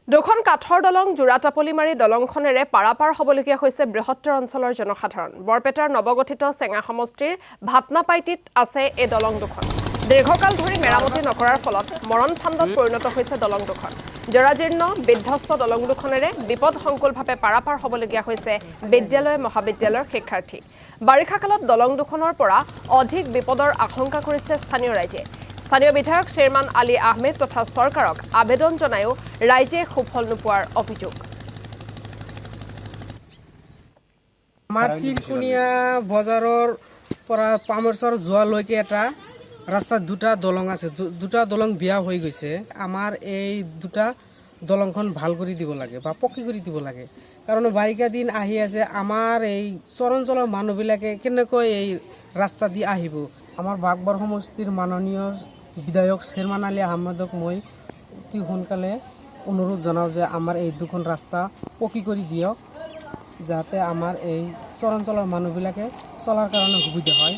দুখন কাঠৰ দলং জোৰাটাপলি মাৰি দলংখনেৰে পাৰাপাৰ হ'বলগীয়া হৈছে বৃহত্তৰ অঞ্চলৰ জনসাধাৰণ। বৰপেটাৰ নৱগঠিত চেঙা সমষ্টিৰ ভাতনাপাইটিত আছে এই দলং দুখন। দীৰ্ঘকাল ধৰি মেৰামতি নকৰাৰ ফলত মৰণ ফান্দত পৰিণত হৈছে দলং দুখন। জৰাজীৰ্ণ বিধ্বস্ত দলং দুখনেৰে বিপদসংকুলভাৱে পাৰাপাৰ হ'বলগীয়া হৈছে বিদ্যালয় মহাবিদ্যালয়ৰ শিক্ষাৰ্থী। বাৰিষা কালত দলং দুখনৰ পৰা অধিক বিপদৰ আশংকা কৰিছে স্থানীয় ৰাইজে। স্থানীয় বিধায়ক চেয়াৰমান আলী আহমেদ তথা চৰকাৰক আবেদন জনায়ো ৰাইজে সুফল নোপোৱাৰ অভিযোগ। আমাৰ তিলকুনিয়া বজাৰৰ পৰা পামেশ্বৰ যোৱালৈকে এটা ৰাস্তাত দুটা দলং আছে, দুটা দলং বেয়া হৈ গৈছে। আমাৰ এই দুটা দলংখন ভাল কৰি দিব লাগে বা পকী কৰি দিব লাগে, কাৰণ বাৰিষা দিন আহি আছে। আমাৰ এই চৰাঞ্চলৰ মানুহবিলাকে কেনেকৈ এই ৰাস্তা দি আহিব? আমাৰ বাগবৰ সমষ্টিৰ মাননীয় বিধায়ক চেয়াৰমান আলী আহমেদক মই অতি সোনকালে অনুৰোধ জনাওঁ যে আমাৰ এই দুখন ৰাস্তা পকী কৰি দিয়ক, যাতে আমাৰ এই চৰাঞ্চলৰ মানুহবিলাকে চলাৰ কাৰণে সুবিধা হয়।